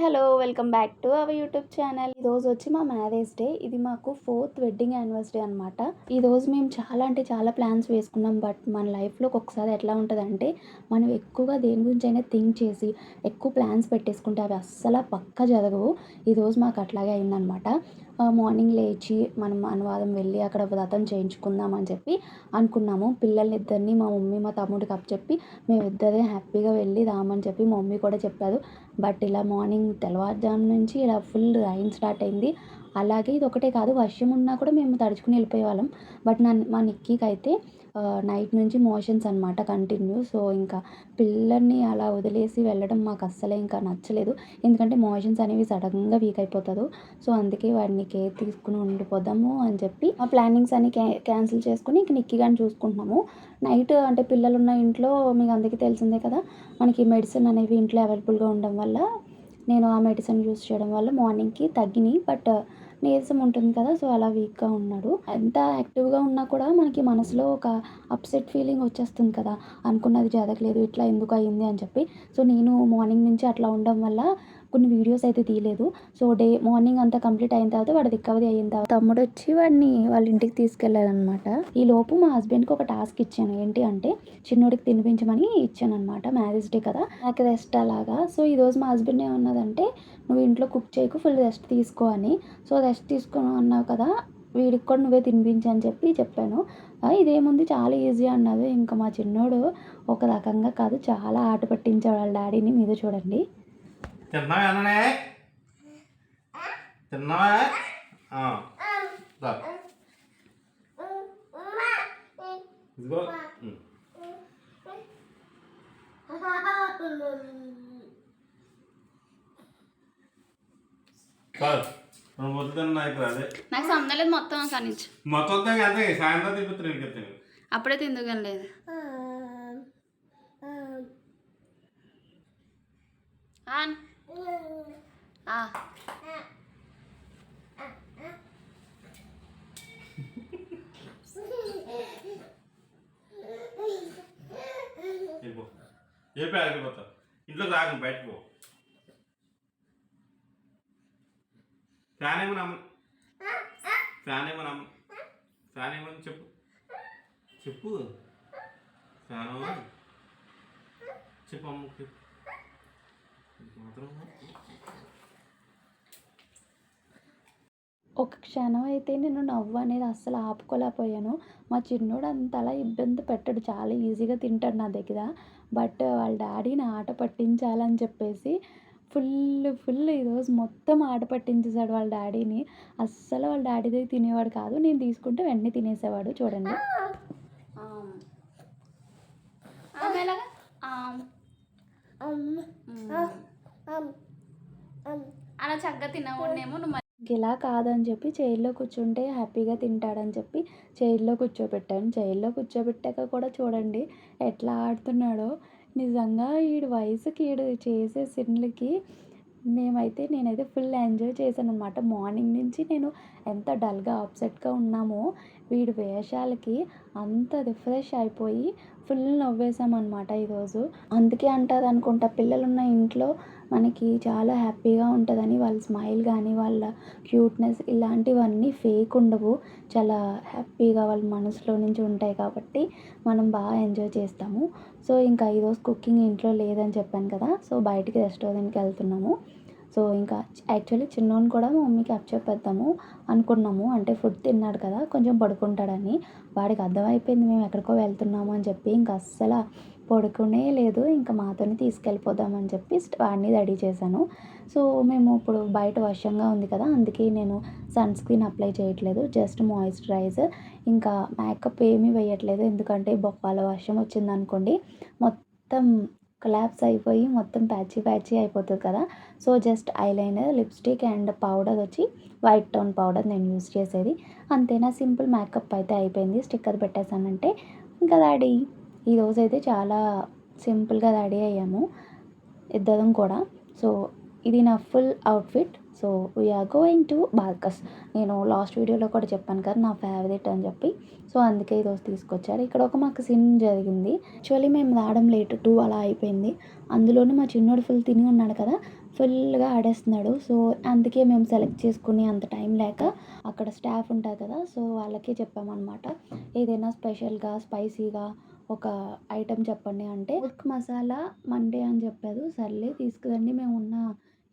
Hello welcome back to our YouTube channel. ఈరోజు వచ్చి మా మ్యారేజ్ డే. ఇది మాకు 4th వెడ్డింగ్ యానివర్సరీ అనమాట. ఈరోజు మేము చాలా అంటే చాలా ప్లాన్స్ వేసుకున్నాం. బట్ మన లైఫ్లో ఒక్కొక్కసారి ఎట్లా ఉంటుందంటే మనం ఎక్కువగా దేని గురించి అయినా థింక్ చేసి ఎక్కువ ప్లాన్స్ పెట్టేసుకుంటే అవి అస్సలు పక్కా జరగవు. ఈరోజు మాకు అట్లాగే అయిందనమాట. మార్నింగ్ లేచి మనం అనువాదం వెళ్ళి అక్కడ వ్రతం చేయించుకుందాం అని చెప్పి అనుకున్నాము. పిల్లలిద్దరిని మా మమ్మీ మా తమ్ముడికి అప్పచెప్పి మేమిద్దరే హ్యాపీగా వెళ్ళి రామని చెప్పి మా మమ్మీ కూడా చెప్పారు. బట్ ఇలా మార్నింగ్ తెల్లవారుజాము నుంచి ఇలా ఫుల్ రైన్ స్టార్ట్ అయింది. అలాగే ఇది ఒకటే కాదు, వర్షం ఉన్నా కూడా మేము తడుచుకుని వెళ్ళిపోయేవాళ్ళం. బట్ మా నిక్కీకి అయితే నైట్ నుంచి మోషన్స్ అనమాట కంటిన్యూ. సో ఇంకా పిల్లల్ని అలా వదిలేసి వెళ్ళడం మాకు అస్సలే ఇంకా నచ్చలేదు. ఎందుకంటే మోషన్స్ అనేవి సడన్గా వీక్ అయిపోతారు. సో అందుకే వాడిని కేర్ తీసుకుని ఉండిపోదాము అని చెప్పి ఆ ప్లానింగ్స్ అన్ని క్యాన్సిల్ చేసుకుని ఇంక నిక్కీ గారిని చూసుకుంటున్నాము. నైట్ అంటే పిల్లలున్న ఇంట్లో మీకు అందరికీ తెలిసిందే కదా, మనకి మెడిసిన్ అనేవి ఇంట్లో అవైలబుల్గా ఉండడం వల్ల నేను ఆ మెడిసిన్ యూస్ చేయడం వల్ల మార్నింగ్కి తగ్గినాయి. బట్ నీరసం ఉంటుంది కదా, సో అలా వీక్గా ఉన్నాడు. ఎంత యాక్టివ్గా ఉన్నా కూడా మనకి మనసులో ఒక అప్సెట్ ఫీలింగ్ వచ్చేస్తుంది కదా, అనుకున్నది జరగలేదు ఇట్లా ఎందుకు అయింది అని చెప్పి. సో నేను మార్నింగ్ నుంచి అట్లా ఉండడం వల్ల కొన్ని వీడియోస్ అయితే తీయలేదు. సో మార్నింగ్ అంతా కంప్లీట్ అయిన తర్వాత వాడి రికవరీ అయిన తర్వాత తమ్ముడు వచ్చి వాడిని వాళ్ళ ఇంటికి తీసుకెళ్ళాలన్నమాట. ఈ లోపు మా హస్బెండ్కి ఒక టాస్క్ ఇచ్చాను. ఏంటి అంటే చిన్నోడికి తినిపించమని ఇచ్చాను అనమాట. మ్యారేజ్ డే కదా, నాకు రెస్ట్ అలాగా. సో ఈరోజు మా హస్బెండ్ ఏమన్నదంటే నువ్వు ఇంట్లో కుక్ చేయకు, ఫుల్ రెస్ట్ తీసుకో అని. సో రెస్ట్ తీసుకుని అన్నావు కదా, వీడికి కూడా నువ్వే తినిపించు అని చెప్పాను. ఇదేముంది చాలా ఈజీ అన్నది. ఇంకా మా చిన్నోడు ఒక రకంగా కాదు చాలా ఆట పట్టించాడు వాళ్ళ డాడీని. మీద చూడండి. నాకు సందలేదు మొత్తం కానించు మొత్తం అంతే సాయంత్రం తిప్పుతాను అప్పుడే తిందుకని లేదు. చెప్పి ఆగిపోతా, ఇంట్లోకి రాకు, బయటకు పో. ఫ్యాన్ ఏమని చెప్పు చెప్పు ఫ్యాను చెప్పు అమ్మ చెప్పు మాత్రం. ఒక క్షణం అయితే నేను నవ్వు అనేది అస్సలు ఆపుకోలేకపోయాను. మా చిన్నోడు అంతలా ఇబ్బంది పెట్టాడు, చాలా ఈజీగా తింటాడు నా దగ్గర. బట్ వాళ్ళ డాడీని ఆట పట్టించాలని చెప్పేసి ఫుల్ ఈరోజు మొత్తం ఆట పట్టించేశాడు వాళ్ళ డాడీని. అస్సలు వాళ్ళ డాడీ దగ్గర తినేవాడు కాదు, నేను తీసుకుంటే వెంటనే తినేసేవాడు. చూడండి అలా చక్కగా తినవునేమో నువ్వు. ఇలా కాదని చెప్పి చైర్లో కూర్చుంటే హ్యాపీగా తింటాడని చెప్పి చైర్లో కూర్చోబెట్టాను. చైర్లో కూర్చోబెట్టాక కూడా చూడండి ఎట్లా ఆడుతున్నాడో. నిజంగా ఈడు వయసుకి ఈడు చేసే సిన్లకి నేనైతే ఫుల్ ఎంజాయ్ చేశాను అనమాట. మార్నింగ్ నుంచి నేను ఎంత డల్గా అప్సెట్గా ఉన్నామో వీడి వేషాలకి అంత రిఫ్రెష్ అయిపోయి ఫుల్ నవ్వేసామన్నమాట ఈరోజు. అందుకే అంటారు అనుకుంటా, పిల్లలున్న ఇంట్లో మనకి చాలా హ్యాపీగా ఉంటుందని. వాళ్ళ స్మైల్ కానీ వాళ్ళ క్యూట్నెస్ ఇలాంటివన్నీ ఫేక్ ఉండవు, చాలా హ్యాపీగా వాళ్ళ మనసులో నుంచి ఉంటాయి కాబట్టి మనం బాగా ఎంజాయ్ చేస్తాము. సో ఇంకా ఈరోజు కుకింగ్ ఇంట్లో లేదని చెప్పాను కదా, సో బయటికి రెస్టారెంట్కి వెళ్తున్నాము. సో ఇంకా యాక్చువల్లీ చిన్నోని కూడా మా మమ్మీకి అప్పచెప్పేద్దాము అనుకున్నాము. అంటే ఫుడ్ తిన్నాడు కదా, కొంచెం పడుకుంటాడని. వాడికి అర్థమైపోయింది మేము ఎక్కడికో వెళ్తున్నాము అని చెప్పి ఇంకా అస్సలు పడుకునే లేదు. ఇంకా మాతోనే తీసుకెళ్ళిపోదామని చెప్పి వాడిని రెడీ చేశాను. సో మేము ఇప్పుడు బయట వర్షంగా ఉంది కదా, అందుకే నేను సన్ స్క్రీన్ అప్లై చేయట్లేదు, జస్ట్ మాయిశ్చరైజర్. ఇంకా మేకప్ ఏమీ వేయట్లేదు, ఎందుకంటే బొప్పాల వర్షం వచ్చిందనుకోండి మొత్తం కొలాప్స్ అయిపోయి మొత్తం ప్యాచీ అయిపోతుంది కదా. So just eyeliner, lipstick and powder వచ్చి వైట్ టోన్ పౌడర్ నేను యూజ్ చేసేది. అంతేనా, సింపుల్ మేకప్ అయితే అయిపోయింది. స్టిక్కర్ పెట్టేశానంటే ఇంకా రెడీ. ఈరోజైతే చాలా సింపుల్గా రెడీ అయ్యాము ఇద్దరం కూడా. సో ఇది నా full outfit. So we are going to Barkas. నేను లాస్ట్ వీడియోలో కూడా చెప్పాను కదా నా ఫేవరెట్ అని చెప్పి. సో అందుకే ఈరోజు తీసుకొచ్చారు. ఇక్కడ ఒక మాకు సీన్ జరిగింది. యాక్చువల్లీ మేము రావడం లేట్ 2 అలా అయిపోయింది. అందులోనే మా చిన్నోడు ఫుల్ తిని ఉన్నాడు కదా, ఫుల్గా ఆడేస్తున్నాడు. సో అందుకే మేము సెలెక్ట్ చేసుకుని అంత టైం లేక అక్కడ స్టాఫ్ ఉంటారు కదా, సో వాళ్ళకే చెప్పామన్నమాట. ఏదైనా స్పెషల్గా స్పైసీగా ఒక ఐటెం చెప్పండి అంటే ఉర్క్ మసాలా మండే అని చెప్పారు. సర్లే తీసుకురండి, మేము ఉన్న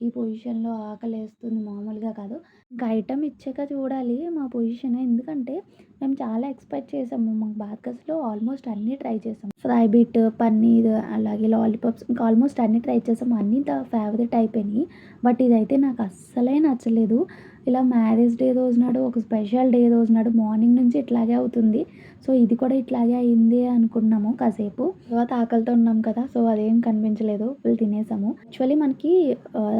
ఈ పొజిషన్లో ఆకలేస్తుంది మామూలుగా కాదు. ఇంకా ఐటెం ఇచ్చాక చూడాలి మా పొజిషన్. ఎందుకంటే మేము చాలా ఎక్స్పెక్ట్ చేసాము. మాకు బార్గర్స్లో ఆల్మోస్ట్ అన్నీ ట్రై చేసాం. ఫ్రై బిట్, పన్నీర్, అలాగే లాలీపాప్స్, ఇంకా ఆల్మోస్ట్ అన్నీ ట్రై చేసాం. అన్నీ ఫేవరెట్ అయిపోయినాయి. బట్ ఇదైతే నాకు అస్సలే నచ్చలేదు. ఇలా మ్యారేజ్ డే రోజు నాడు, ఒక స్పెషల్ డే రోజు నాడు మార్నింగ్ నుంచి ఇట్లాగే అవుతుంది. సో ఇది కూడా ఇట్లాగే అయింది అనుకున్నాము కాసేపు. తర్వాత ఆకలితో ఉన్నాం కదా, సో అదేం కనిపించలేదు, ఫుల్ తినేసాము. యాక్చువల్లీ మనకి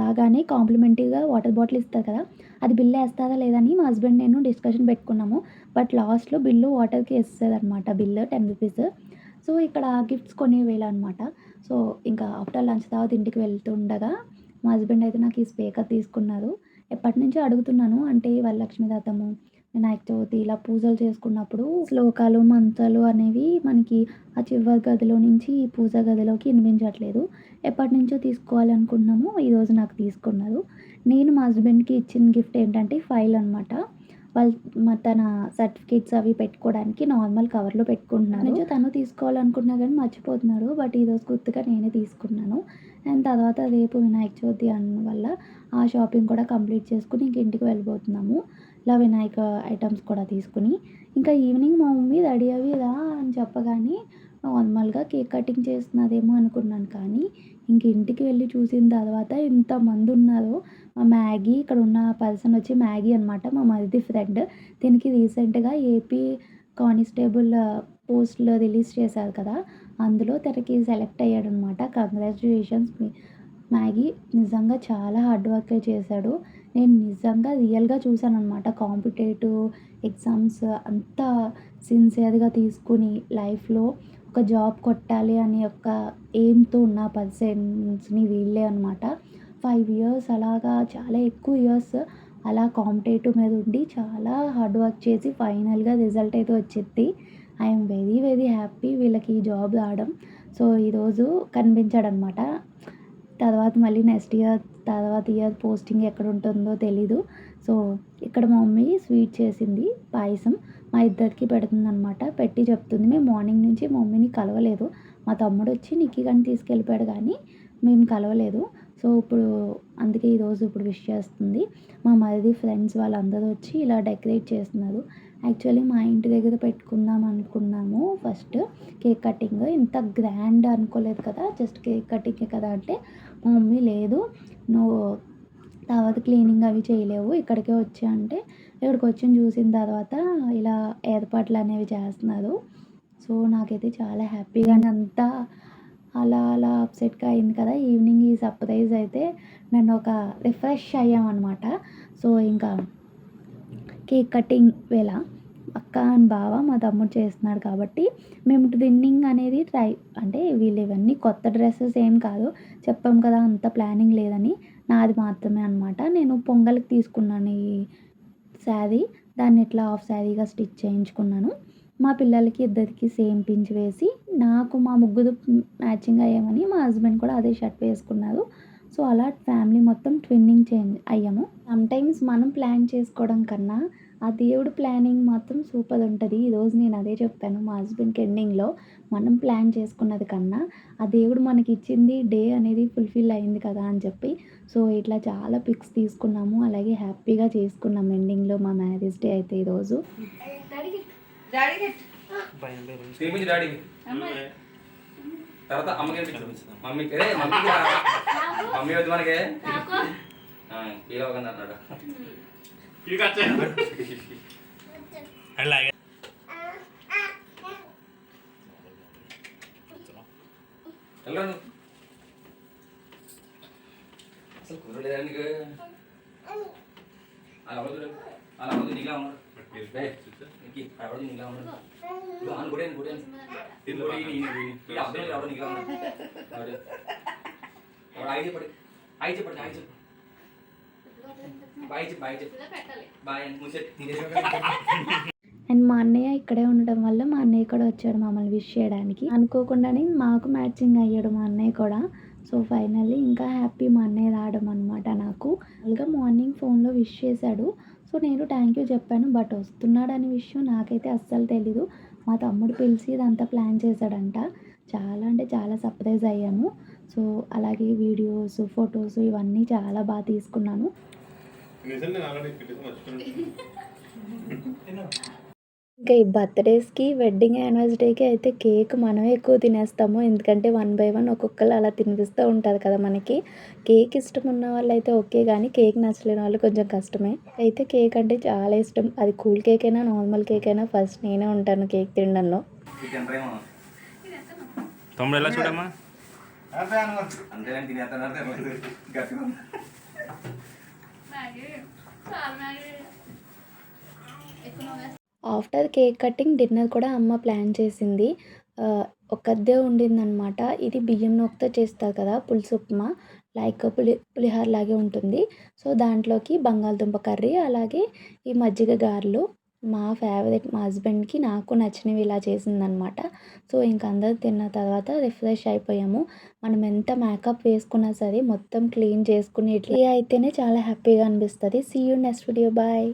రాగానే కాంప్లిమెంటరీగా వాటర్ బాటిల్ ఇస్తారు కదా, అది బిల్ వేస్తారా లేదని మా హస్బెండ్ నేను డిస్కషన్ పెట్టుకున్నాము. బట్ లాస్ట్లో బిల్లు వాటర్కి వేస్తుంది అనమాట, బిల్లు 10 రూపీస్. సో ఇక్కడ గిఫ్ట్స్ కొనేవేయాలన్నమాట. సో ఇంకా ఆఫ్టర్ లంచ్ తర్వాత ఇంటికి వెళ్తుండగా మా హస్బెండ్ అయితే నాకు ఈ స్పీకర్ తీసుకున్నారు. ఎప్పటినుంచో అడుగుతున్నాను. అంటే వరలక్ష్మి వ్రతము, వినాయక చవితి ఇలా పూజలు చేసుకున్నప్పుడు శ్లోకాలు, మంత్రాలు అనేవి మనకి ఆ చివరి గదిలో నుంచి ఈ పూజా గదిలోకి వినిపించట్లేదు. ఎప్పటినుంచో తీసుకోవాలనుకుంటున్నాము. ఈరోజు నాకు తీసుకున్నారు. నేను మా హస్బెండ్‌కి ఇచ్చిన గిఫ్ట్ ఏంటంటే ఫైల్ అనమాట. తన సర్టిఫికేట్స్ అవి పెట్టుకోవడానికి నార్మల్ కవర్‌లో పెట్టుకుంటున్నాను. నుంచో తను తీసుకోవాలనుకున్నా కానీ మర్చిపోతున్నాడు. బట్ ఈరోజు గుర్తుగా నేనే తీసుకున్నాను. అండ్ తర్వాత రేపు వినాయక చవితి వల్ల ఆ షాపింగ్ కూడా కంప్లీట్ చేసుకొని ఇంక ఇంటికి వెళ్ళిపోతున్నాము. ఇలా వినాయక ఐటమ్స్ కూడా తీసుకుని. ఇంకా ఈవినింగ్ మా మమ్మీ రెడీ అవ్వి రా అని చెప్పగానే నార్మల్‌గా కేక్ కటింగ్ చేస్తున్నదేమో అనుకున్నాను. కానీ ఇంక ఇంటికి వెళ్ళి చూసిన తర్వాత ఎంతమంది ఉన్నారో. మా మ్యాగీ, ఇక్కడ ఉన్న పర్సన్ వచ్చి మ్యాగీ అనమాట, మా మరిది ఫ్రెండ్. దీనికి రీసెంట్‌గా ఏపీ కానిస్టేబుల్ పోస్ట్‌లో రిలీజ్ చేశారు కదా, అందులో తనకి సెలెక్ట్ అయ్యాడనమాట. Congratulations Maggi. నిజంగా చాలా హార్డ్ వర్కే చేశాడు. నేను నిజంగా రియల్‌గా చూశాననమాట. కాంపిటేటివ్ ఎగ్జామ్స్ అంత సిన్సియర్‌గా తీసుకుని లైఫ్‌లో ఒక జాబ్ కొట్టాలి అనే ఒక ఎయిమ్‌తో ఉన్న పర్సన్స్‌ని వీళ్ళే అనమాట. 5 ఇయర్స్ అలాగా చాలా ఎక్కువ ఇయర్స్ అలా కాంపిటేటివ్ మీద ఉండి చాలా హార్డ్ వర్క్ చేసి ఫైనల్‌గా రిజల్ట్ అయితే వచ్చిద్ది. ఐఎమ్ వెరీ వెరీ హ్యాపీ వీళ్ళకి ఈ జాబ్ రావడం. సో ఈరోజు కనిపించాడనమాట. తర్వాత మళ్ళీ నెక్స్ట్ ఇయర్, తర్వాత ఇయర్ పోస్టింగ్ ఎక్కడ ఉంటుందో తెలీదు. సో ఇక్కడ మా మమ్మీ స్వీట్ చేసింది, పాయసం. మా ఇద్దరికి పెడుతుందనమాట. పెట్టి చెప్తుంది. మేము మార్నింగ్ నుంచి మా మమ్మీని కలవలేదు. మా తమ్ముడు వచ్చి నిక్కీ గారిని తీసుకెళ్ళిపోయాడు కానీ మేము కలవలేదు. సో అందుకే ఈరోజు విష్ చేస్తుంది. మా మరిది ఫ్రెండ్స్ వాళ్ళందరూ వచ్చి ఇలా డెకరేట్ చేస్తున్నారు. యాక్చువల్లీ మా ఇంటి దగ్గర పెట్టుకుందాం అనుకున్నాము ఫస్ట్ కేక్ కటింగ్. ఇంత గ్రాండ్ అనుకోలేదు కదా, జస్ట్ కేక్ కటింగే కదా అంటే మా మమ్మీ లేదు, నువ్వు తర్వాత క్లీనింగ్ అవి చేయలేవు, ఇక్కడికే వచ్చి అంటే ఇక్కడికి వచ్చి చూసిన తర్వాత ఇలా ఏర్పాట్లు అనేవి చేస్తున్నారు. సో నాకైతే చాలా హ్యాపీగా అంతా అలా అలా అప్సెట్గా అయింది కదా. ఈవినింగ్ ఈ సర్ప్రైజ్ అయితే నన్ను ఒక రిఫ్రెష్ అయ్యామన్నమాట. సో ఇంకా కేక్ కటింగ్ వేళ అక్క అండ్ బావ మా తమ్ముడు చేస్తున్నాడు కాబట్టి మేము ట్విన్నింగ్ అనేది అంటే వీళ్ళు ఇవన్నీ కొత్త డ్రెస్సెస్ ఏం కాదు, చెప్పాం కదా అంత ప్లానింగ్ లేదని. నాది మాత్రమే అనమాట. నేను పొంగల్కి తీసుకున్నాను ఈ శారీ. దాన్ని ఇట్లా హాఫ్ శారీగా స్టిచ్ చేయించుకున్నాను. మా పిల్లలకి ఇద్దరికి సేమ్ పించ్ వేసి, నాకు మా ముగ్గురు మ్యాచింగ్ అయ్యామని మా హస్బెండ్ కూడా అదే షర్ట్ వేసుకున్నారు. సో అలా ఫ్యామిలీ మొత్తం ట్విన్నింగ్ అయ్యాము. సమ్టైమ్స్ మనం ప్లాన్ చేసుకోవడం కన్నా ఆ దేవుడు ప్లానింగ్ మాత్రం సూపర్ ఉంటుంది. ఈరోజు నేను అదే చెప్పాను మా హస్బెండ్కి ఎండింగ్లో. మనం ప్లాన్ చేసుకున్నది కన్నా ఆ దేవుడు మనకి ఇచ్చింది డే అనేది ఫుల్ఫిల్ అయింది కదా అని చెప్పి. సో ఇట్లా చాలా పిక్స్ తీసుకున్నాము. అలాగే హ్యాపీగా చేసుకున్నాము ఎండింగ్లో మా మ్యారేజ్ డే అయితే ఈరోజు. తర్వాత అమ్మకి మమ్మీకి మమ్మీ వద్దు మనకి ఫీల్ అవ్వకండి అన్నాడు. వెళ్ళరు అసలు కుదరలేదా నీకు? అలా అవ్వదు, అలా అవ్వదు, నీలా ఉన్నాడు అవ్వదు, నీలా ఉన్నాడు. అర్థం ఎవడో నీలా ఉన్నాడు. ఆగి చెప్పండి, ఆగి చెప్పండి, ఆగి చెప్పండి, బాయ్ చెప్పి బాయ్ చెప్పి బాయ్ అని ముసెట్ తినేసి. అండ్ మా అన్నయ్య ఇక్కడే ఉండడం వల్ల మా అన్నయ్య కూడా వచ్చాడు మమ్మల్ని విష్ చేయడానికి. అనుకోకుండానే మాకు మ్యాచింగ్ అయ్యాడు మా అన్నయ్య కూడా. సో ఫైనల్లీ ఇంకా హ్యాపీ మా అన్నయ్య రావడం అనమాట నాకు. అలాగా మార్నింగ్ ఫోన్లో విష్ చేశాడు. సో నేను థ్యాంక్ యూ చెప్పాను. బట్ వస్తున్నాడనే విషయం నాకైతే అస్సలు తెలీదు. మా తమ్ముడు పిలిచి ఇదంతా ప్లాన్ చేశాడంట. చాలా అంటే చాలా సర్ప్రైజ్ అయ్యాము. సో అలాగే వీడియోస్, ఫొటోస్ ఇవన్నీ చాలా బాగా తీసుకున్నాను. ఇంకా ఈ బర్త్‌డేస్‌కి, వెడ్డింగ్ యానివర్సరీకి అయితే కేక్ మనమే ఎక్కువ తినేస్తాము. ఎందుకంటే 1 బై 1 ఒక్కొక్కళ్ళు అలా తినిపిస్తూ ఉంటారు కదా మనకి. కేక్ ఇష్టం ఉన్న వాళ్ళైతే ఓకే గానీ, కేక్ నచ్చలేని వాళ్ళు కొంచెం కష్టమే. అయితే కేక్ అంటే చాలా ఇష్టం. అది కూల్ కేక్ అయినా, నార్మల్ కేక్ అయినా ఫస్ట్ నేనే ఉంటాను కేక్ తినడంలో. తమ్ముడు ఎలా చూడమ్మా? అంతేగాని తినేస్తాను గట్టిగా ఆఫ్టర్ కేక్ కటింగ్ డిన్నర్ కూడా అమ్మ ప్లాన్ చేసింది. ఒక్కదే ఉండిందనమాట. ఇది బియ్యం నూకతో చేస్తారు కదా పులుసు ఉప్మా, లైక్ పులిహోర లాగే ఉంటుంది. సో దాంట్లోకి బంగాళదుంప కర్రీ, అలాగే ఈ మజ్జిగ గారెలు మా ఫేవరెట్, మా హస్బెండ్‌కి నాకు నచ్చినవి ఇలా చేసిందనమాట. సో ఇంక అందరూ తిన్న తర్వాత రిఫ్రెష్ అయిపోయాము. మనం ఎంత మేకప్ వేసుకున్నా సరే మొత్తం క్లీన్ చేసుకుని ఇట్లా అయితేనే చాలా హ్యాపీగా అనిపిస్తది. See you next video. Bye.